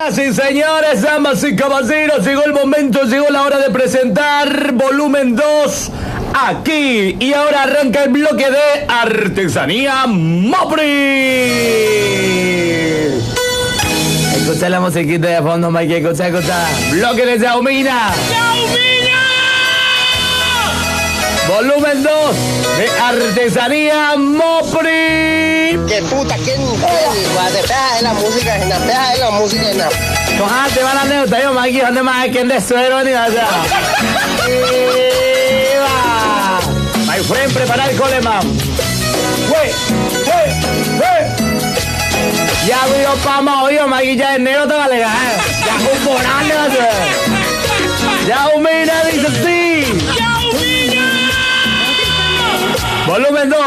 Señoras y señores, damas y caballeros, llegó el momento, llegó la hora de presentar volumen 2 aquí. Y ahora arranca el bloque de Artesanía Mopri. Escucha la musiquita de fondo, Mike, escucha. Bloque de Yaumina. Volumen 2 de Artesanía Mopri. ¡Qué puta! ¿Quién? Deja de la música, deja de la música. Coja, te van a anécdota, yo, Mikey, ¿dónde más hay quien de suero ni nada? ¡Viva! My friend, prepara el coleman. ¡Wey! Ya vio pama hoy, Mikey, ya enero te va a alegar. Ya un morale va a ser. Ya humina, dice sí. Volumen 2.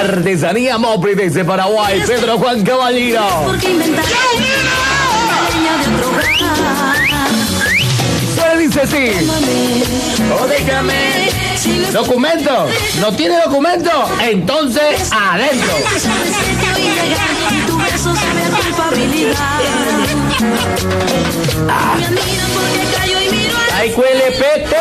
Artesanía Mopri desde Paraguay. Pedro Juan Caballero. Suena dice así. O déjame. ¿Documento? ¿No tiene documento? Entonces adentro. ¡Ay, cuele pete!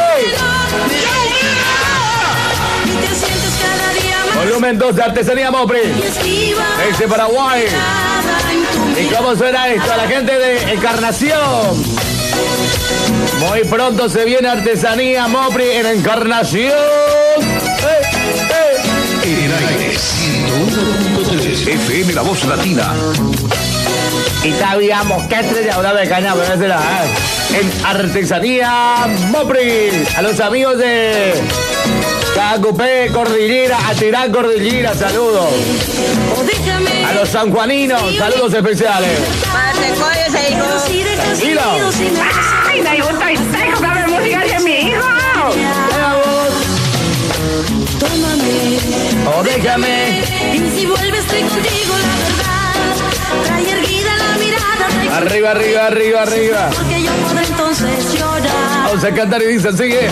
Volumen 2 de Artesanía Mopri desde Paraguay. ¿Y cómo suena esto? A la gente de Encarnación. Muy pronto se viene Artesanía Mopri en Encarnación. En el aire 101.3 FM La Voz Latina. Y sabíamos que estrella una de caña, pero será en Artesanía Mopri. A los amigos de Cacupé, Cordillera, Atirán, Cordillera, saludos. A los sanjuaninos, saludos especiales. Tranquilo. ¡Ay, me gusta y seco que me música de mi hijo! O déjame. Y si vuelves estoy contigo, la verdad. Trae erguida la mirada. Arriba. Porque yo podré entonces llorar. Vamos a cantar y dice, sigue.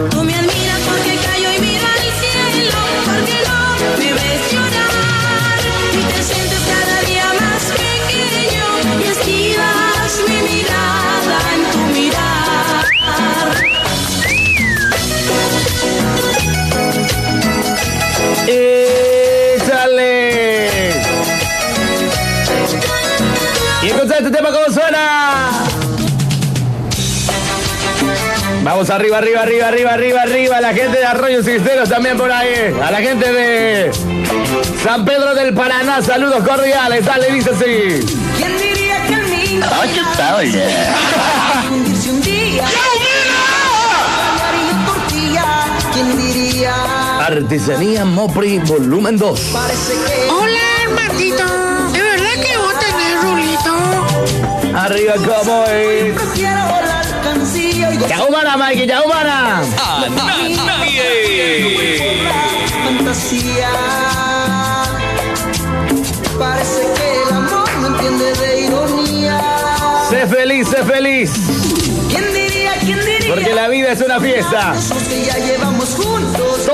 Tú me admiras porque callo y miro al cielo. Porque no me ves llorar. Y te sientes cada día más pequeño. Y esquivas mi mirada en tu mirar. ¡Échale! Y escucha este tema cómo suena. Vamos arriba. La gente de Arroyo Cisneros también por ahí. A la gente de San Pedro del Paraná, saludos cordiales. Dale, dice así. ¿Quién diría que el niño ¿Qué tal, hundirse un día? ¿Quién diría? Artesanía Mopri, volumen 2. Parece que Hola, Martito. ¿De verdad que vos tenés rulito? Arriba como es. prefiero volar cancillo y Ya humana, Mikey, ya humana. fantasía. Parece que el amor no entiende de ironía. Sé feliz. ¿Quién diría? Porque la vida es una fiesta. Esos que ya llevamos juntos.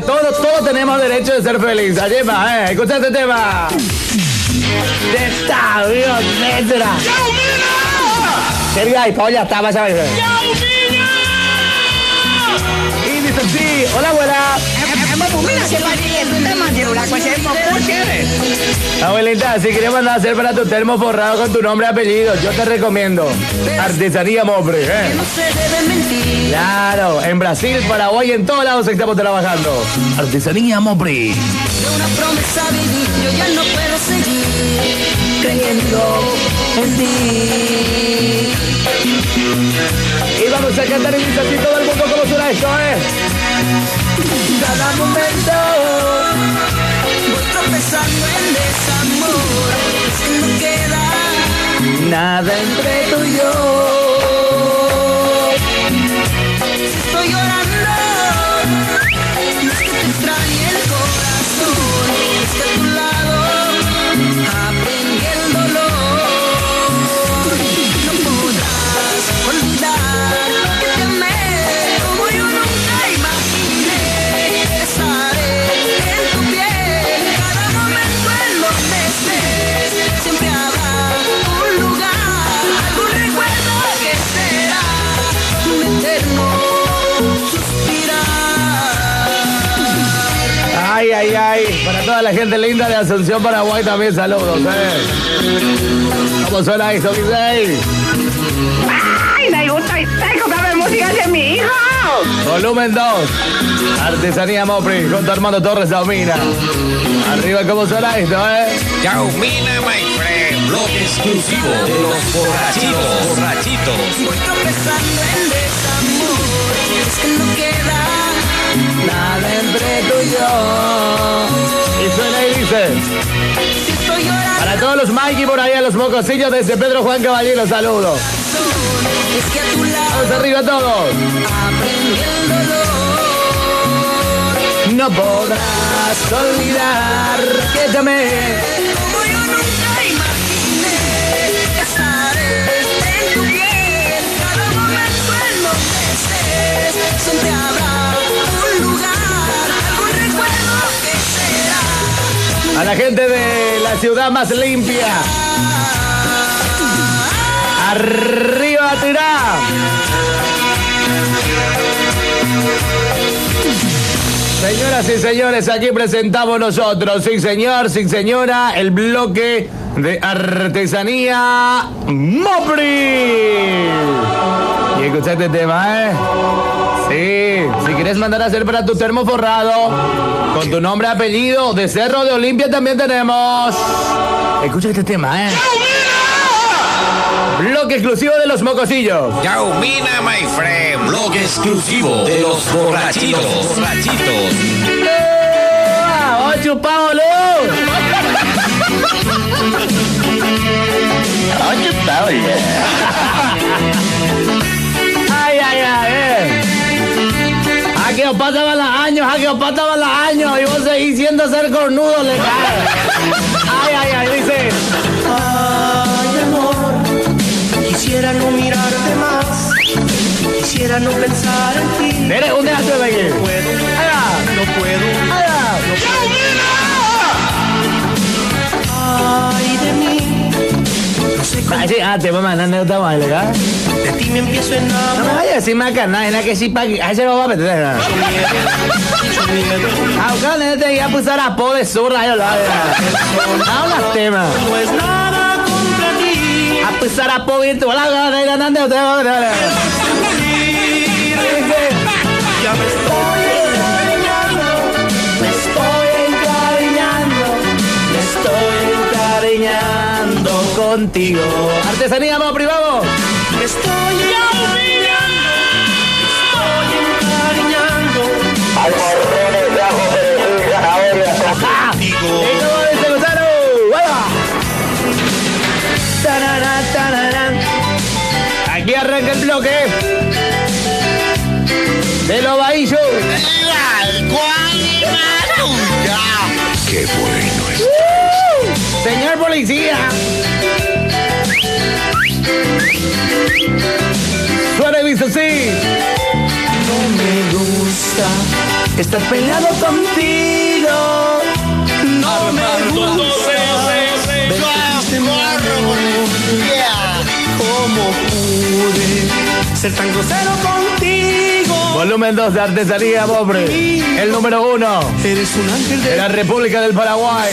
Todos tenemos derecho de ser felices. Allí va, escucha este tema. De esta violencia. Sergio, ahí, ya está, vas a ver. Y dice así, hola, abuela. Abuelita, si quieres mandar a hacer para tu termo forrado con tu nombre y apellido, yo te recomiendo Artesanía Mopri, No se debe mentir. Claro, en Brasil, Paraguay, en todos lados estamos trabajando. Artesanía Mopri. De una promesa vivir, yo ya no puedo seguir creyendo en ti. Y vamos a cantar y dice así todo el mundo cómo suena esto, Cada momento voy tropezando en desamor. Es que no queda nada entre tú y yo. Estoy llorando. No es que te extrañe el corazón. Es que a tu lado aprendí el dolor. No podrás olvidar que te amé como yo nunca imaginé. Estaré en tu piel cada momento en donde estés. Siempre habrá un lugar Ay, ay, ay. Para toda la gente linda de Asunción, Paraguay, también saludos, ¿Cómo suena esto, Giselle? Ay, me gusta y seco que ver música de mi hijo. Volumen 2. Artesanía Mopri, con tu hermano Torres Daumina. Arriba, ¿cómo suena esto, Yaumina, my friend. Bloque exclusivo de los borrachitos. Voy tropezando en desamor. Es que no queda Nada entre tú y yo. Y suena y dice. si estoy llorando. Para todos los Mikey por ahí, a los mocosillos desde Pedro Juan Caballero, saludos. Es que a tu lado Vamos arriba todos. aprendí el dolor. No podrás olvidar que te amé. Como yo nunca imaginé estar en tu piel. Cada momento enloqueces. Siempre habrá un lugar, algún recuerdo que será. A la gente de la ciudad más limpia. Arriba, tirá. Señoras y señores, aquí presentamos nosotros, sí señor, sí señora, el bloque de artesanía Mopri. Y escucha este tema, Sí, si quieres mandar a hacer para tu termo forrado, con tu nombre, apellido, de Cerro de Olimpia también tenemos. Escucha este tema, Bloque exclusivo de los mocosillos. Yaumina, my friend. Bloque exclusivo de los borrachitos. ¡Oh, chupado, luz! ¡Oh, chupado, ¡Ay, ay, ay! Aquí os pasaban los años, y vos seguís siendo ser cornudo, le cae. ¡Ay, ay, ay! Dice. Ay, amor, quisiera no mirarte más. Quisiera no pensar en ti. Mire, un día estoy aquí. No puedo, no puedo. Ay, de mí. No sé cómo Ay, te voy a mandar anécdota más, ¿verdad? de ti me empiezo a No me enamorar. vayas a decir más que nada, es la que sí pa' que. Ahí se lo va a meter. Mucho miedo. Aunque no te iba a pusar a po de zurra, yo lo hago. Habla tema. No es nada contra ti. A pusar a po y tú la gana de ir andando. Ya me estoy encariñando contigo. Artesanía, vamos, privado. Me estoy encariñando. ¿Y cómo dice Gonzalo? ¡Vaya! Tarará, tarará. Aquí arranca el bloque de los bahillos. Qué bueno es. Señor policía. Suena y dice así. No me gusta estar peleado contigo. No me gusta. ¿Cómo pude ser tan grosero contigo? Volumen 2 de Artesanía Mopri. El número 1 Eres un ángel de de la República del Paraguay.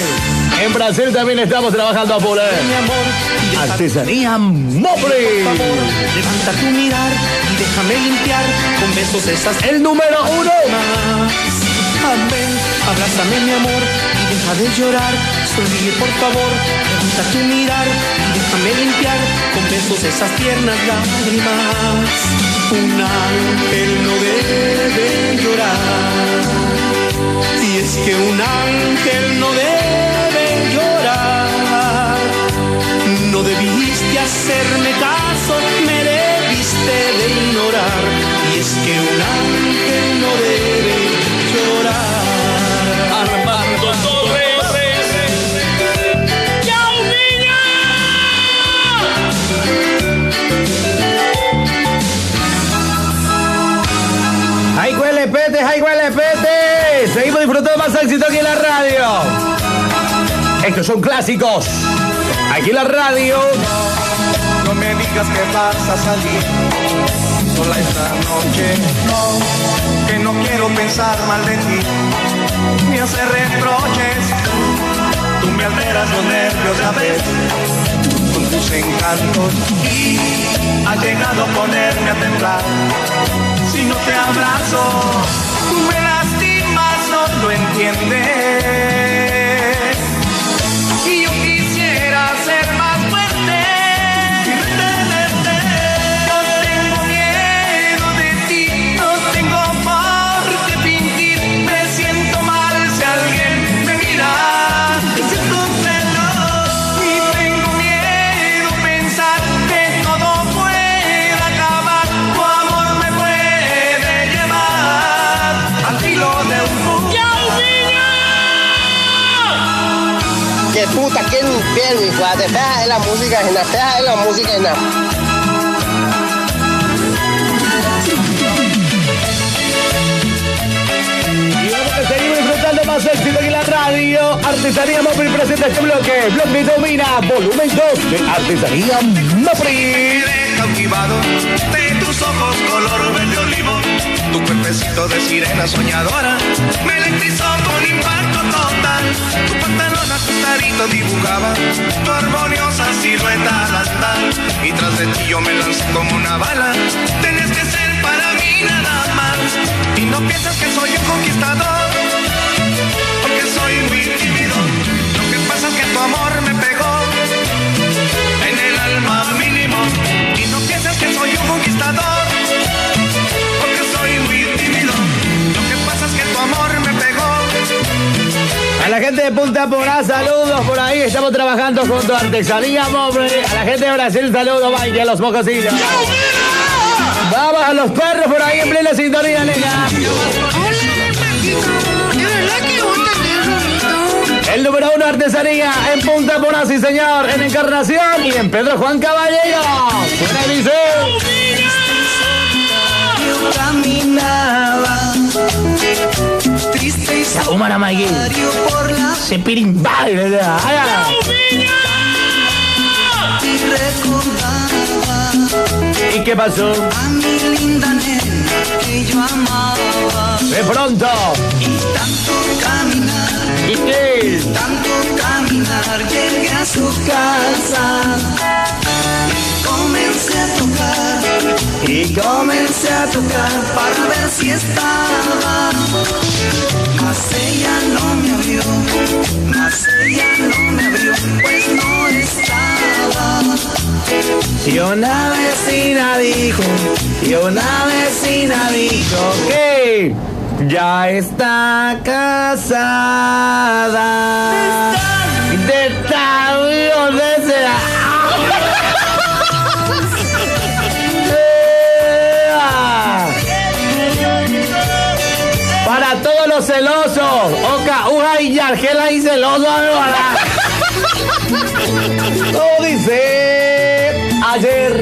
En Brasil también estamos trabajando a full. mi amor. Y deja, Artesanía por Mopri. favor, levanta tu mirar y déjame limpiar con besos esas El número 1. más. Amén, abrázame mi amor y deja de llorar. Sonríe por favor, levanta tu mirar y déjame limpiar con besos esas tiernas lágrimas. Un ángel no debe llorar. Y es que un ángel no debe llorar. No debiste hacerme caso, me debiste de ignorar. Y es que un ángel no debe llorar. Armando Torres. ¡Ay, huele pete! ¡Ay, huele pete! Seguimos disfrutando más éxito aquí en la radio. Estos son clásicos. Aquí en la radio. No me digas digas que vas a salir sola esta noche. No, que no quiero pensar mal de ti, ni hacer reproches. Tú me alteras los nervios, ya ves, con tus encantos, y ha llegado a ponerme a temblar. Si no te abrazo, tú me lastimas, no lo entiendes. Y yo quisiera ser más fuerte y retenerte. No tengo miedo de ti, no tengo por qué fingir. Me siento mal si alguien me mira, me siento celos. Y tengo miedo pensar que todo puede acabar. Tu amor me puede llevar al filo de un fuego. Que puta, ¿quién pierde, hijo? Te deja de la música, te deja de la música, Y vamos a seguir disfrutando más éxito aquí en la radio. Artesanía Mopri presenta este bloque. Bloque domina, volumen 2 de Artesanía Mopri. Quedé cautivado de tus ojos color verde olivo, tu cuerpecito de sirena soñadora me electrizó con impacto total. Tu pantalón ajustadito dibujaba tu armoniosa silueta al andar, y tras de ti yo me lancé como una bala. Tenías que ser para mí nada más, y no piensas que soy un conquistador, porque soy muy tímido. Lo que pasa es que tu amor me pegó en el alma mínimo, y no piensas que soy un conquistador, porque soy muy tímido. Lo que pasa es que tu amor me pegó. A la gente de Punta Porá, saludos por ahí. Estamos trabajando junto a Artesanía Mopri. A la gente de Brasil, saludos, vaya, a los mocosinos. Vamos a los perros por ahí en plena sintonía, nena. ¿De verdad que gusta tener Rulito? El número 1 Artesanía en Punta Porá, sí señor, en Encarnación y en Pedro Juan Caballero. Suena y dice. Yo caminaba triste y Humana Magui. solitario por la Se pirimba. y recordaba ¿Y qué pasó? a mi linda nena que yo amaba. De pronto. Y tanto caminar, ¿Y qué? llegué a su casa. Comencé a tocar para ver si estaba. Mas ella no me abrió, pues no estaba. Y una vecina dijo que ya está casada. De tal desea. Para todos los celosos, Oca, Uja y Yargela y celoso, todo dice, ayer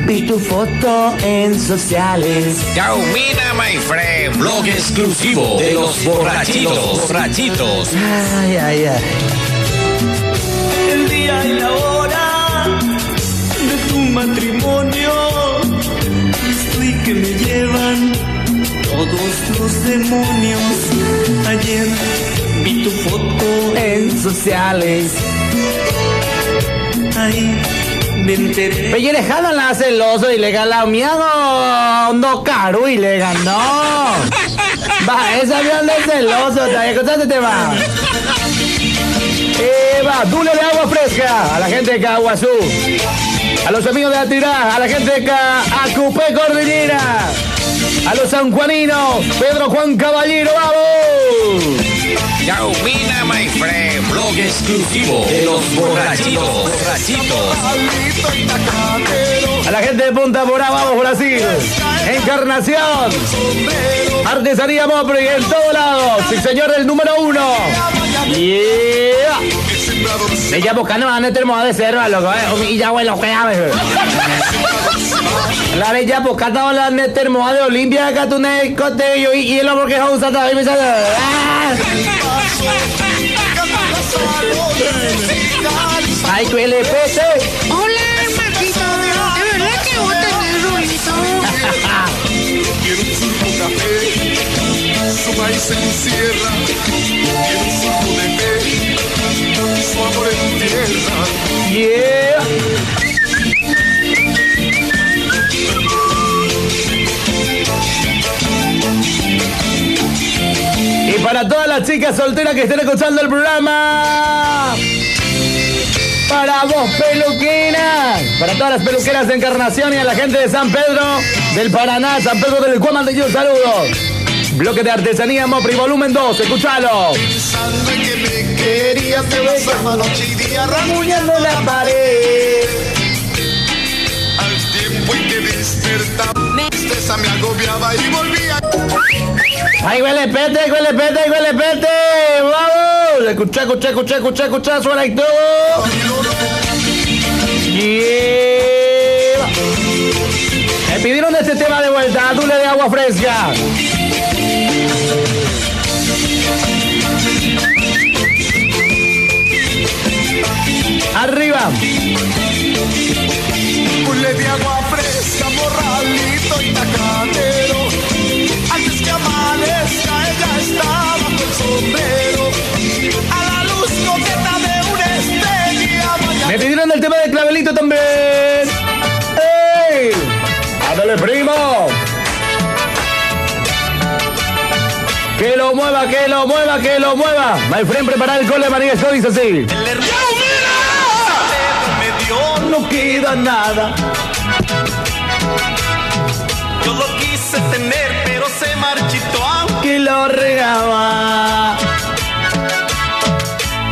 vi tu foto en sociales. Chao, mina, my friend. Blog exclusivo de los borrachitos. Ay, ay, ay. El día y la hora de tu matrimonio, estoy que me llevan todos los demonios. Ayer vi tu foto En sociales. ahí, me enteré. Pellejada la celoso y le gana miago no caro y le ganó. Va, ese avión de celoso, ¿te escuchaste te va? Va, dule de agua fresca a la gente de Caguazú, a los amigos de Atirá, a la gente de Acupé Cordillera, a los sanjuaninos, Pedro Juan Caballero, ¡vamos! Chao, mina, my friend. Blog exclusivo de los borrachitos. A la gente de Punta Porá, vamos Brasil. Encarnación. Artesanía Mopri en todos lados. Sí, señor, el número 1. Yeah. Me llamo Canoa, no tenemos de serva, loco, y ya bueno, que ya la ley ya pues cata la neter moda de Olimpia acá tú ne cote yo y el hombre que ha usado ahí me sale. Ay, tu LPC. Hola, Marquito. ¿De se encierra en un surco de fe, su amor en tierra. Yeah. Y para todas las chicas solteras que estén escuchando el programa, para vos peluqueras, para todas las peluqueras de Encarnación y a la gente de San Pedro del Paraná, San Pedro del Cuá, mando yo saludos. Bloque de artesanía Mopri, volumen 2, escúchalo. Pensando en que me querías, te besaba noche y día Ramuñando la pared. al tiempo en que despertaba. Tristeza me agobiaba y volvía. ¡Ay, huele pete, huele pete, huele pete! ¡Vamos! Escucha, suena y todo. Yeah. Me pidieron este tema de vuelta, dule de agua fresca. Arriba. Pule de agua fresca, morralito y tacatero. Antes que amanezca ella está bajo el sombrero. A la luz coqueta de una estrella. Me pidieron el tema de clavelito también. ¡Ey! ¡Ándale, primo! Que lo mueva, que lo mueva, que lo mueva. My friend, prepara el cole, María, esto dice así. No queda nada. Yo lo quise tener, pero se marchitó. Que lo regaba.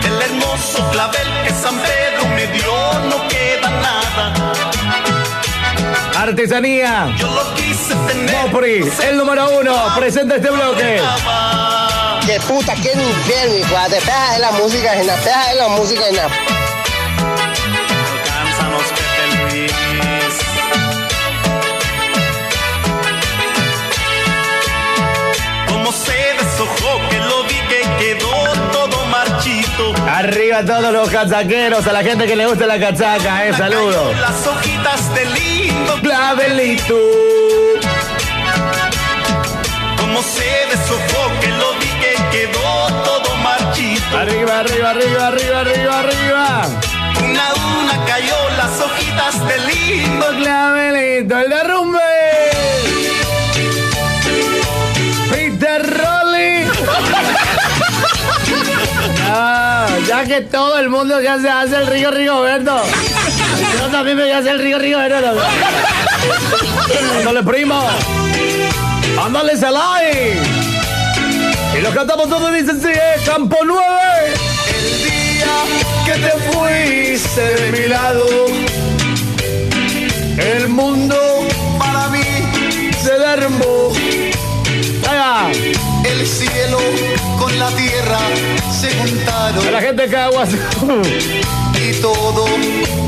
El hermoso clavel que San Pedro me dio, no queda nada. Artesanía. Yo lo quise tener. Mopri, el número 1, presenta este bloque. Que puta, ¿quién infierno, hijo? Te pegas de la música, te pegas de la música, Alcánzanos, Pepe Luis. Como se deshojó, que lo vi que quedó todo marchito. Arriba a todos los cachaqueros, a la gente que le gusta la cachaca, saludos. Las hojitas de lindo clavelito. Como se deshojó, que lo vi que quedó todo marchito. Arriba, arriba, arriba, arriba, arriba, arriba. Una a una cayó las hojitas de lindo clavelito, el derrumbe. Peter Rolly. Ya que todo el mundo ya se hace el Rigoberto. Yo también me voy a hacer el Rigoberto. Ándale, primo. Ándale, Salai. Y lo cantamos todos y dicen sí, Campo 9. El día que te fuiste de mi lado, el mundo para mí se derrumbó. Vaya. El cielo con la tierra se juntaron. A la gente de Caguas. Y todo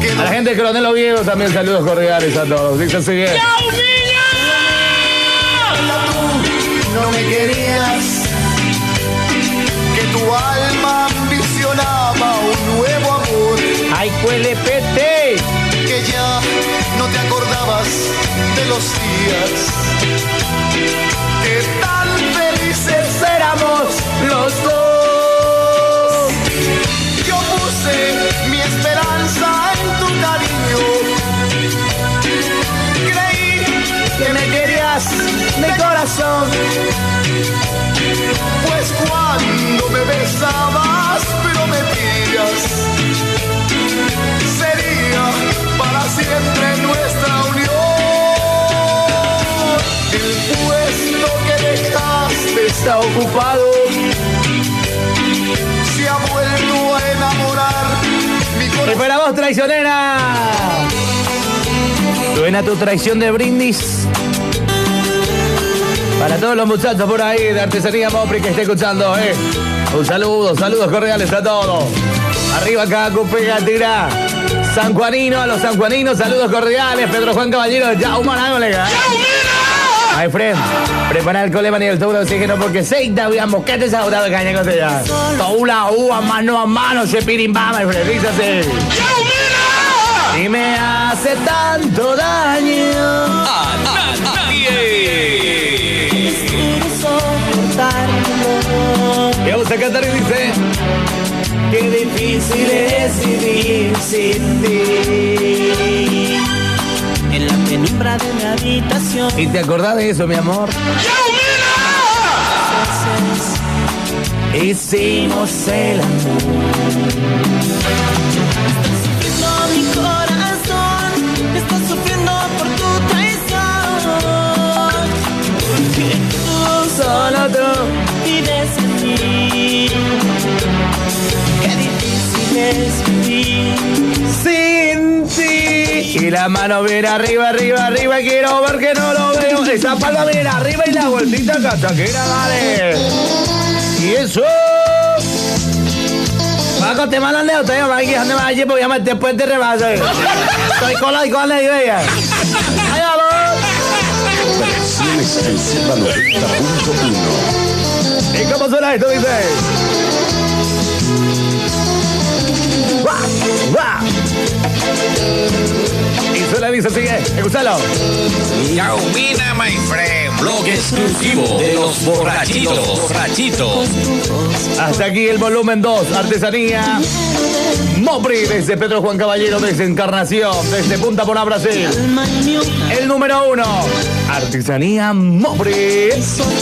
quedó. A la gente de Coronel Oviedo también saludos cordiales a todos. Dice así bien. No me querías, que tu alma ambicionaba un nuevo amor. ¡Ay, huele pete! Que ya no te acordabas de los días que tan felices éramos los dos. Yo puse mi esperanza en tu cariño. Creí que me querías de corazón. Pues cuando me besabas prometías, sería para siempre nuestra unión. El puesto que dejaste está ocupado. Se ha vuelto a enamorar mi corazón. Espera vos, traicionera. Suena tu traición de brindis. Para todos los muchachos por ahí de Artesanía Mopri que esté escuchando, un saludo, saludos cordiales a todos. Arriba Cacu, pega, tira. Sanjuanino, a los sanjuaninos, saludos cordiales. Pedro Juan Caballero, ya humana, colega. My friend, prepara el colema ni el tubo de oxígeno porque seita, veamos, ¿qué te has dado de caña con ella? Toula, uva, mano a mano, se pirimba, my friend, dígase. Y me hace tanto daño. A nadie. Quiero soportarlo. Vamos a cantar y dice: qué difícil es vivir sin ti. En la penumbra de mi habitación. ¿Y te acordás de eso, mi amor? Hicimos el amor. Está sufriendo mi corazón, está sufriendo por tu traición. Porque tú, Solo tú vives en mí. Qué difícil es vivir sin ti. Y la mano viene arriba, arriba, arriba. Quiero ver que no lo veo. Esa palma viene arriba y la vueltita cachaquera, dale. Y eso. Paco, te mandan de usted, mamá, que ande más allí porque ya me después te rebaso. Estoy con la idea. ¡Ay, vamos! Versión exclusiva 90.1. ¿Y cómo suena esto, dice? ¡Guau! ¡Guau! Y suena, dice, sigue. Escúchalo. Yaumina, my friend. Blog exclusivo de los borrachitos. Hasta aquí el volumen 2. Artesanía Mopri, desde Pedro Juan Caballero, desde Encarnación, desde Punta Pona, Brasil. El número 1. Artesanía Mopri.